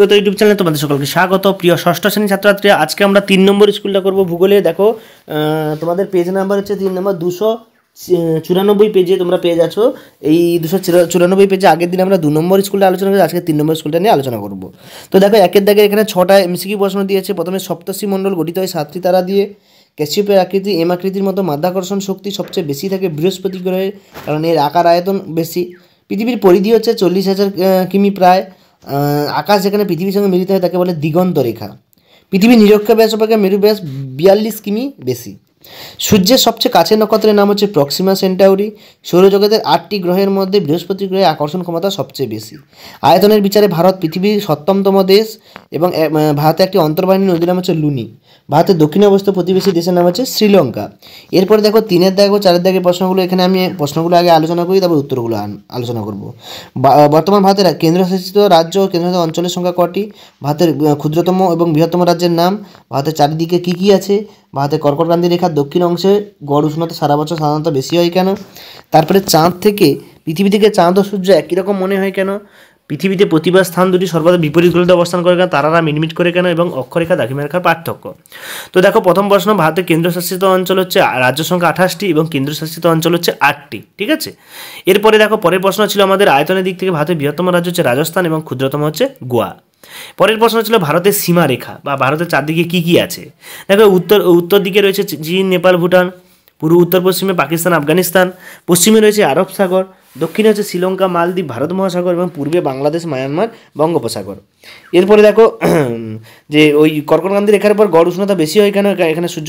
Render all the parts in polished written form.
তো ইউটিউব চ্যানেলে তোমাদের সকলকে স্বাগত। প্রিয় ষষ্ঠ শ্রেণীর ছাত্রছাত্রীরা, আজকে আমরা 3 নম্বর স্কুলটা করব ভূগোলে। দেখো তোমাদের পেজ নাম্বার হচ্ছে 3 নম্বর, 294 পেজে তোমরা পেয়ে যাচ্ছ। এই 294 পেজে আগের দিন আমরা 2 নম্বর স্কুলটা আলোচনা করি, আজকে 3 নম্বর স্কুলটা নিয়ে আলোচনা করব। তো দেখো একের দাগে এখানে 6টা এমসিকিউ প্রশ্ন দিয়েছে। প্রথমে সপ্তর্ষি মণ্ডল গঠিত হয় 7টি তারা দিয়ে। ক্যাসিওপের আকৃতি এম আকৃতির মতো মাধ্যাকর্ষণ শক্তি সবচেয়ে বেশি থাকে বৃহস্পতি গ্রহে, কারণ এর আকার আয়তন বেশি। পৃথিবীর পরিধি হচ্ছে 40,000 কিমি প্রায়। আকাশ যেখানে পৃথিবীর সঙ্গে মিলিত হয় তাকে বলে দিগন্ত রেখা। পৃথিবীর নিরক্ষীয় ব্যাস অপেক্ষা মেরু ব্যাস 42 কিমি বেশি। সূর্যের সবচেয়ে কাছের নক্ষত্রের নাম হচ্ছে প্রক্সিমা সেন্টাউরি। সৌরজগতের 8টি গ্রহের মধ্যে বৃহস্পতি গ্রহে আকর্ষণ ক্ষমতা সবচেয়ে বেশি। আয়তনের বিচারে ভারত পৃথিবীর 7তম দেশ এবং ভারতে একটি অন্তর্বাহিনী নদীর নাম হচ্ছে লুনি। ভারতের দক্ষিণে অবস্থিত প্রতিবেশী দেশের নাম হচ্ছে শ্রীলঙ্কা। এরপরে দেখো 3এর দাগ ও 4এর দাগের প্রশ্নগুলো, এখানে আমি প্রশ্নগুলো আগে আলোচনা করি, তারপর উত্তরগুলো আলোচনা করব। বর্তমান ভারতের কেন্দ্রশাসিত রাজ্য ও কেন্দ্রশাসিত অঞ্চলের সংখ্যা কটি? ভারতের ক্ষুদ্রতম এবং বৃহত্তম রাজ্যের নাম? ভারতের চারিদিকে কী কী আছে? ভারতের কর্কটক্রান্তি রেখার দক্ষিণ অংশে গড় উষ্ণতা সারা বছর সাধারণত বেশি হয় কেন? তারপরে পৃথিবী থেকে চাঁদ ও সূর্য একই রকম মনে হয় কেন? পৃথিবীতে প্রতিবার স্থান দুটি সর্বদা বিপরীত গতিতে অবস্থান করে কেন? তারারা মিটমিট করে কেন? এবং অক্ষরেখা দ্রাঘিমারেখার পার্থক্য। তো দেখো প্রথম প্রশ্ন, ভারতের কেন্দ্রশাসিত অঞ্চল হচ্ছে রাজ্য সংখ্যা 28টি এবং কেন্দ্রশাসিত অঞ্চল হচ্ছে 8টি। ঠিক আছে। এরপরে দেখো পরের প্রশ্ন ছিল আমাদের আয়তনের দিক থেকে ভারতের বৃহত্তম রাজ্য হচ্ছে রাজস্থান এবং ক্ষুদ্রতম হচ্ছে গোয়া। পরের প্রশ্ন ছিল ভারতের সীমারেখা বা ভারতের চারদিকে কী কী আছে। দেখো উত্তর দিকে রয়েছে চীন, নেপাল, ভুটান। পূর্ব উত্তর পশ্চিমে পাকিস্তান, আফগানিস্তান। পশ্চিমে রয়েছে আরব সাগর। দক্ষিণে হচ্ছে শ্রীলঙ্কা, মালদ্বীপ, ভারত মহাসাগর এবং পূর্বে বাংলাদেশ, মায়ানমার, বঙ্গোপসাগর। এরপরে দেখো যে ওই কর্কটক্রান্তি রেখার পর গড় উষ্ণতা বেশি হয় কেন? এখানে সূর্য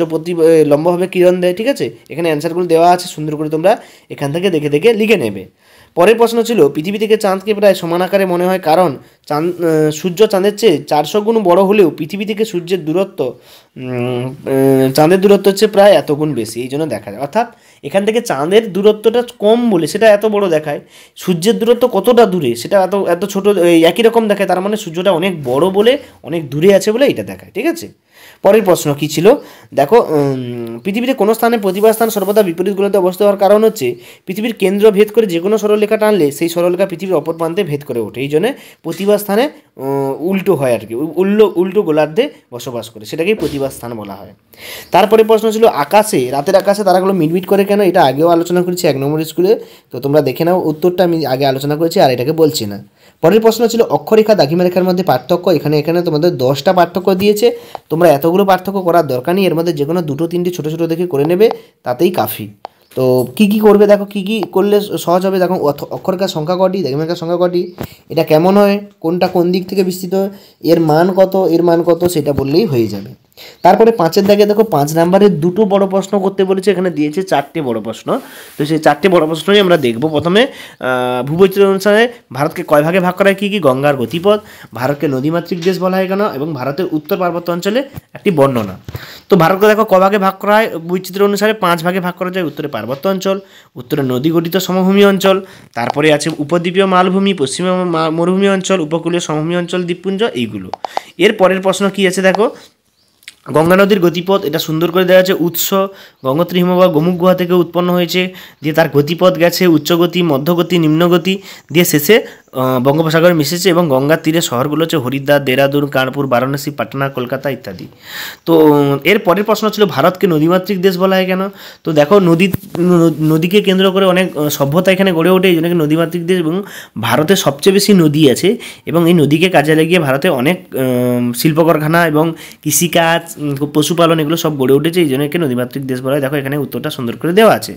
লম্বভাবে কিরণ দেয়। ঠিক আছে, এখানে অ্যান্সারগুলো দেওয়া আছে, সুন্দর করে তোমরা এখান থেকে দেখে দেখে লিখে নেবে। পরের প্রশ্ন ছিল পৃথিবী থেকে চাঁদকে প্রায় সমান আকারে মনে হয় কারণ সূর্য চাঁদের চেয়ে 400 গুণ বড় হলেও পৃথিবী থেকে সূর্যের দূরত্ব চাঁদের দূরত্ব হচ্ছে প্রায় এত গুণ বেশি, এই জন্য দেখা যায়। অর্থাৎ এখান থেকে চাঁদের দূরত্বটা কম বলে সেটা এত বড় দেখায়, সূর্যের দূরত্ব কতটা দূরে সেটা এত ছোট একই রকম দেখায়, তার মানে সূর্যটা অনেক বড় বলে অনেক দূরে আছে বলে এটা দেখায়। ঠিক আছে। পরের প্রশ্ন কী ছিল দেখো, পৃথিবীতে কোনো স্থানে প্রতিবার স্থান সর্বদা বিপরীত গোলার্ধে অবস্থিত হওয়ার কারণ হচ্ছে পৃথিবীর কেন্দ্র ভেদ করে যে কোনো সরলরেখা টানলে সেই সরলরেখা পৃথিবীর অপর প্রান্তে ভেদ করে ওঠে, এই জন্য প্রতিবার স্থানে উল্টো হয় আর কি, উল্টো গোলার্ধে বসবাস করে, সেটাকেই প্রতিবার স্থান বলা হয়। তারপরে প্রশ্ন ছিল রাতের আকাশে তারাগুলো মিটমিট করে কেন? এটা আগেও আলোচনা করেছি 1 নম্বর স্কুলে, তো তোমরা দেখে নাও, উত্তরটা আমি আগে আলোচনা করেছি আর এটাকে বলছি না। পরের প্রশ্ন ছিল অক্ষরেখা দ্রাঘিমারেখার মধ্যে পার্থক্য। এখানে তোমাদের 10টা পার্থক্য দিয়েছে, তোমরা এতগুলো পার্থক্য করার দরকার নেই, এর মধ্যে যে কোনো 2-3টি ছোটো ছোটো দেখে করে নেবে, তাতেই কাফি। তো কী কী করবে দেখো, কী কী করলে সহজ হবে। দেখো অক্ষরেখার সংখ্যা কটি, দ্রাঘিমারেখার সংখ্যা কটি, এটা কেমন হয়, কোনটা কোন দিক থেকে বিস্তৃত হয়, এর মান কত সেটা বললেই হয়ে যাবে। তারপরে 5এর দাগে দেখো 5 নম্বরের 2টো বড় প্রশ্ন করতে বলেছে, এখানে দিয়েছে 4টে বড় প্রশ্ন। তো সেই 4টে বড় প্রশ্নই আমরা দেখব। প্রথমে ভূবৈচিত্র্য অনুসারে ভারতকে কয় ভাগে ভাগ করা হয়, কী কী? গঙ্গার গতিপথ, ভারতকে নদীমাতৃক দেশ বলা হয় কেন, এবং ভারতের উত্তর পার্বত্য অঞ্চলে একটি বর্ণনা। তো ভারতকে দেখো ক ভাগে ভাগ করা হয়, বৈচিত্র্য অনুসারে 5 ভাগে ভাগ করা যায়। উত্তরে পার্বত্য অঞ্চল, উত্তরে নদী গঠিত সমভূমি অঞ্চল, তারপরে আছে উপদ্বীপীয় মালভূমি, পশ্চিমে মরুভূমি অঞ্চল, উপকূলীয় সমভূমি অঞ্চল, দ্বীপপুঞ্জ, এইগুলো। এর পরের প্রশ্ন কী আছে দেখো, গঙ্গা নদীর গতিপথ, এটা সুন্দর করে দেওয়া আছে। উৎস, গঙ্গোত্রী হিমবাহ গোমুখ গুহা থেকে উৎপন্ন হয়েছে, দিয়ে তার গতিপথ গেছে উচ্চগতি, মধ্যগতি, নিম্নগতি, দিয়ে শেষে বঙ্গোপসাগরে মিশেছে, এবং গঙ্গার তীরে শহরগুলো হচ্ছে হরিদ্বার, দেরাদুন, কানপুর, বারাণসী, পাটনা, কলকাতা ইত্যাদি। তো এর পরের প্রশ্ন ছিল ভারতকে নদীমাতৃক দেশ বলা হয় কেন? তো দেখো নদীকে কেন্দ্র করে অনেক সভ্যতা এখানে গড়ে ওঠে, এই জন্য নদীমাতৃক দেশ, এবং ভারতে সবচেয়ে বেশি নদী আছে, এবং এই নদীকে কাজে লাগিয়ে ভারতে অনেক শিল্প কারখানা এবং কৃষিকাজ, পশুপালন এগুলো সব গড়ে উঠেছে, এই জন্য একে নদীমাতৃক দেশ বলা হয়। দেখো এখানে উত্তরটা সুন্দর করে দেওয়া আছে।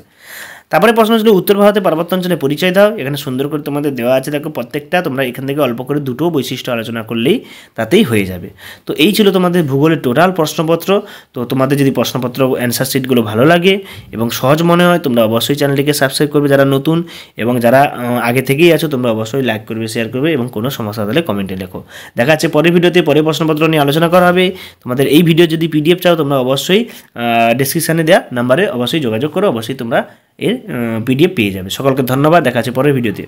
তারপরে প্রশ্ন ছিল উত্তর ভারতের পার্বত্য অঞ্চলে পরিচয় দাও, এখানে সুন্দর করে তোমাদের দেওয়া আছে। দেখো প্রত্যেকটা তোমরা এখান থেকে অল্প করে 2টো বৈশিষ্ট্য আলোচনা করলেই তাতেই হয়ে যাবে। তো এই ছিল তোমাদের ভূগোলের টোটাল প্রশ্নপত্র। তো তোমাদের যদি প্রশ্নপত্র অ্যান্সার শিটগুলো ভালো লাগে এবং সহজ মনে হয়, তোমরা অবশ্যই চ্যানেলটিকে সাবস্ক্রাইব করবে যারা নতুন, এবং যারা আগে থেকেই আছো তোমরা অবশ্যই লাইক করবে, শেয়ার করবে, এবং কোনো সমস্যা হলে কমেন্টে লেখো। দেখা যাচ্ছে পরের ভিডিওতে, পরের প্রশ্নপত্র নিয়ে আলোচনা করা হবে। তোমাদের এই ভিডিও যদি PDF চাও, তোমরা অবশ্যই ডেসক্রিপশানে দেওয়া নাম্বারে অবশ্যই যোগাযোগ করো, অবশ্যই তোমরা এর PDF পেয়ে যাবে। সকলকে ধন্যবাদ, দেখা যাচ্ছে পরের ভিডিওতে।